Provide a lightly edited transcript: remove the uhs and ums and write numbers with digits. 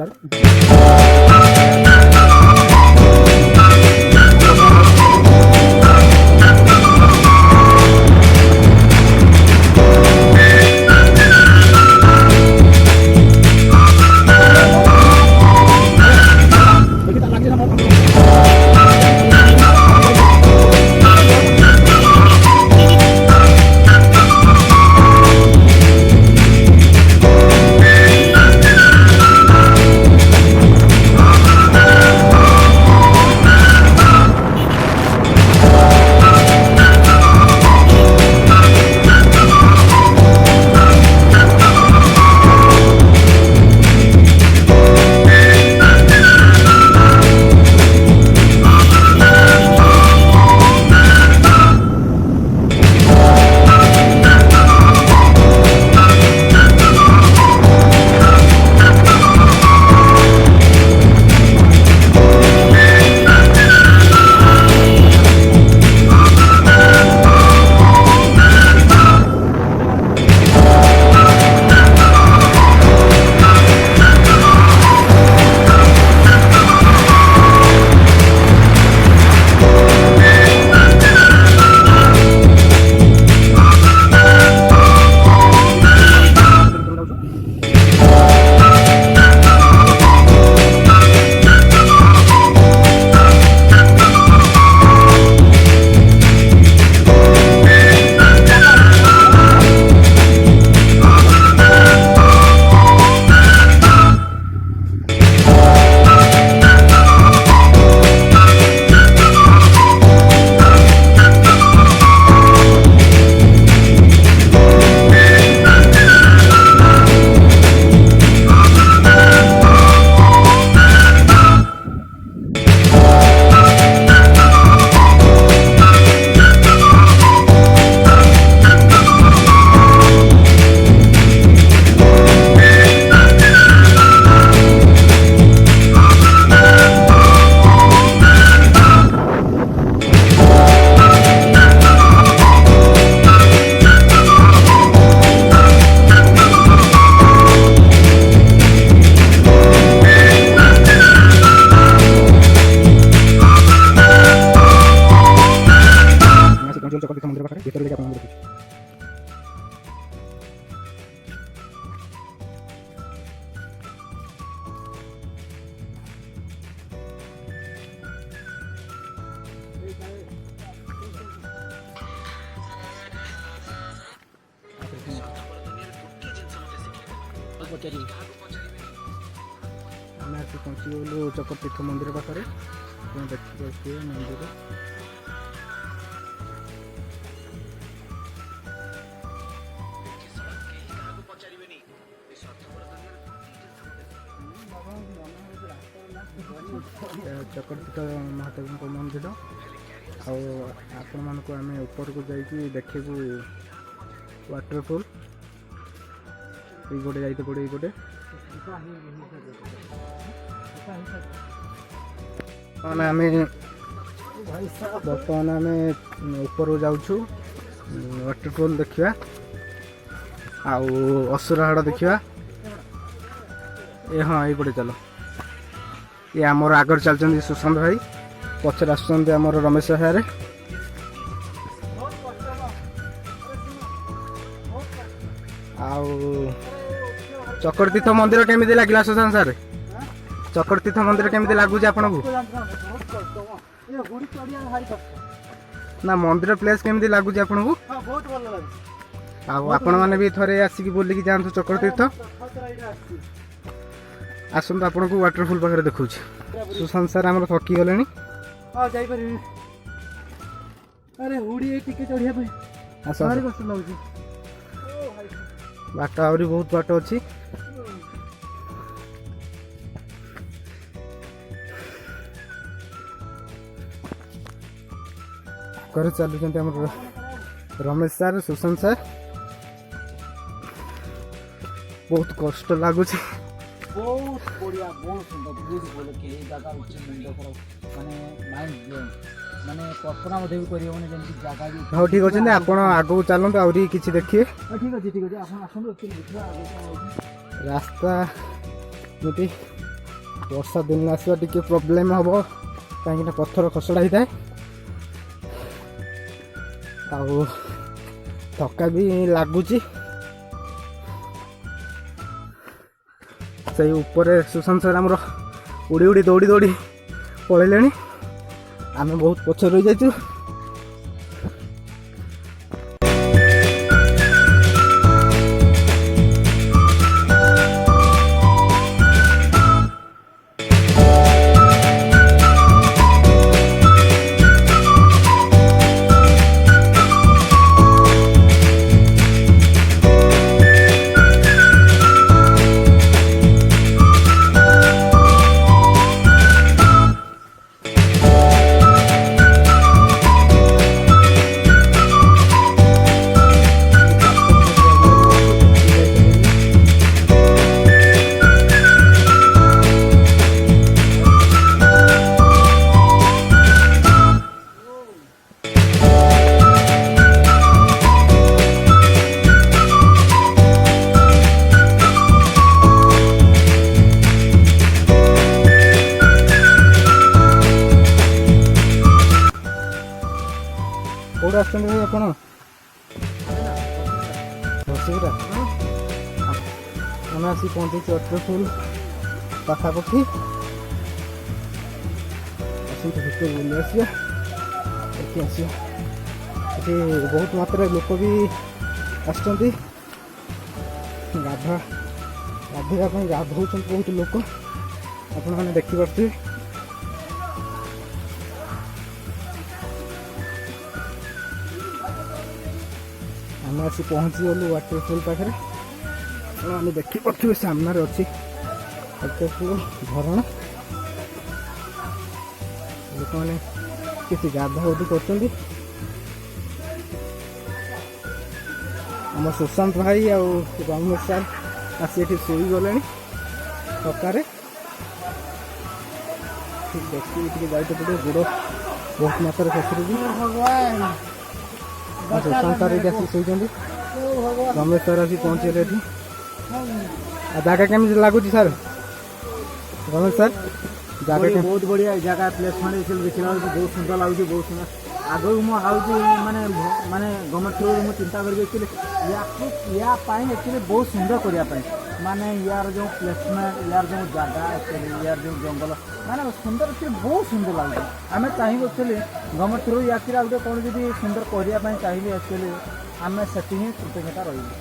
Sir. Chakratirtha ମନ୍ଦିର ପାଖରେ ଭିତରେ ଯାଇକି ଆପଣଙ୍କୁ ଦେଖୁଛି। ଆମେ ଆସି ପହଞ୍ଚିଗଲୁ ଚକ୍ରତୀର୍ଥ ମନ୍ଦିର ପାଖରେ। ଆପଣ ଦେଖିପାରୁଥିବେ ମନ୍ଦିର। ଚକ୍ରତୀର୍ଥ ମହାଦେବଙ୍କ ମନ୍ଦିର। ଆଉ ଆପଣମାନଙ୍କୁ ଆମେ ଉପରକୁ ଯାଇକି ଦେଖିବୁ ୱାଟରଫଲ୍। ଏଇ ଗୋଟେ ଯାଇତେ ପଡ଼େ, ଏଇ ଗୋଟେ ଆମେ ବର୍ତ୍ତମାନ ଆମେ ଉପରକୁ ଯାଉଛୁ ୱାଟରଫଲ୍ ଦେଖିବା ଆଉ ଅସୁରହାଡ଼ ଦେଖିବା। ହଁ ଏଇପଟେ ଚାଲ। ये आमर आगर चलते सुशांत भाई, पचर आसुँच आमर रमेश भाई। आउ चक्रतीर्थ मंदिर केमिति लागला सुशांत सर? चक्रतीर्थ मंदिर केमिति लागुच आपन को? ना मंदिर प्लेस केमिति लागुच आपन को? बहुत भल लागुच। आ आपण माने भी थरे आसी की बोली की जानतो चक्रतीर्थ। आसନ୍ତୁ ଆପଣଙ୍କୁ ୱାଟରଫଲ୍ ପାଖରେ ଦେଖାଉଛି। ସୁଶାନ୍ତ ସାର୍ ଆମର ଥକି ଗଲେଣି। ହଁ ଯାଇପାରିବି। ଆରେ ହୁଡ଼ି ଟିକେ ଚଢ଼ିବା ପାଇଁ ଭାରି କଷ୍ଟ ଲାଗୁଛି। ବାଟ ଆହୁରି ବହୁତ ବାଟ ଅଛି। ଘରେ ଚାଲୁଛନ୍ତି ଆମର ରମେଶ ସାର୍, ସୁଶାନ୍ତ ସାର୍। ବହୁତ କଷ୍ଟ ଲାଗୁଛି। बहुत बढ़िया, बहुत सुंदर ब्यूटीफुल के जगह उच्च मुंड पर माने माइंड ब्लोइंग माने कल्पना मधे भी करियो माने जेंति जगह भी। हां ठीक अछि ने आपण आगो चलंत आउरी किछि देखिए। ठीक अछि आपण आसंत देखिबा आगो रास्ता जति ବର୍ଷା ଦିନ ଆସିବା ଟିକେ ପ୍ରୋବ୍ଲେମ୍ ହେବ କାହିଁକିନା ପଥର ଖସଡ଼ା ହେଇଥାଏ ଆଉ ଥକା ବି ଲାଗୁଛି। ସେଇ ଉପରେ ସୁଶାନ୍ତ ସାର୍ ଆମର ଉଡ଼ି ଉଡ଼ି ଦୌଡ଼ି ଦୌଡ଼ି ପଳେଇଲେଣି, ଆମେ ବହୁତ ପଛରେ ରହିଯାଇଛୁ। କୋଉଠି ଆସିଛନ୍ତି ଭାଇ ଆପଣ? ବସିରା ଆମେ ଆସି ପହଞ୍ଚିଛୁ ୱାଟରଫଲ୍ ପାଖାପାଖି। ଆସନ୍ତୁ ଭିତରେ ବୁଲି ଆସିବା, ଏଠି ଆସିବା। ଏଠି ବହୁତ ମାତ୍ରାରେ ଲୋକ ବି ଆସିଛନ୍ତି ଗାଧୋଇବା ପାଇଁ, ଗାଧୋଉଛନ୍ତି ବହୁତ ଲୋକ, ଆପଣମାନେ ଦେଖିପାରୁଥିବେ। ଆମେ ଆସି ପହଞ୍ଚିଗଲୁ ୱାଟରଫଲ୍ ପାଖରେ, ଆମେ ଦେଖିପାରୁଥିବେ ସାମ୍ନାରେ ଅଛି ୱାଟରଫଲ୍ ଝରଣା। ଲୋକମାନେ କିଛି ଗାଧାଗାଧି କରୁଛନ୍ତି। ଆମ ସୁଶାନ୍ତ ଭାଇ ଆଉ ରମେଶ ସାର୍ ଆସି ଏଠି ଶୋଇଗଲେଣି ଥକାରେ। ଦେଖିକି ଟିକେ ଯାଇତେ ପଡ଼ିବ, ଗୋଡ଼ ବହୁତ ମାତ୍ରାରେ ଖସୁଛି। ସୁଶାନ୍ତ ସାର୍ ଏଠି ଆସି ଶୋଇଛନ୍ତି, ରମେଶ ସାର୍ ଆସି ପହଞ୍ଚିଗଲେ ଏଠି। ଆଉ ଜାଗା କେମିତି ଲାଗୁଛି ସାର୍? ରମେଶ ସାର୍ ଜାଗା ବହୁତ ବଢ଼ିଆ ଜାଗା, ପ୍ଲେସମେଣ୍ଟ ଦେଖିଲା ବେଳକୁ ବହୁତ ସୁନ୍ଦର ଲାଗୁଛି, ବହୁତ ସୁନ୍ଦର। ଆଗରୁ ମୁଁ ଭାବୁଛି ମାନେ ଗଭର୍ଣ୍ଣମେଣ୍ଟ ଥ୍ରୁରୁ ମୁଁ ଚିନ୍ତା କରିକି ଆକ୍ଚୁଆଲି ୟା ପାଇଁ ଆକ୍ଚୁଆଲି ବହୁତ ସୁନ୍ଦର କରିବା ପାଇଁ, ମାନେ ୟାର ଯେଉଁ ପ୍ଲେସମେଣ୍ଟ, ୟାର ଯେଉଁ ଜାଗା, ଆକ୍ଚୁଆଲି ୟାର ଯେଉଁ ଜଙ୍ଗଲ, ମାନେ ସୁନ୍ଦର, ଆକ୍ଚୁଆଲି ବହୁତ ସୁନ୍ଦର ଲାଗୁଛି। ଆମେ ଚାହିଁବୁ ଆକ୍ଚୁଆଲି ଗଭର୍ଣ୍ଣମେଣ୍ଟ ଥ୍ରୁରୁ ୟାକି ଆଉ ଗୋଟେ କ'ଣ ଯଦି ସୁନ୍ଦର କରିବା ପାଇଁ ଚାହିଁବି, ଆକ୍ଚୁଆଲି ଆମେ ସେଠି ହିଁ କୃତଜ୍ଞତା ରହିବୁ।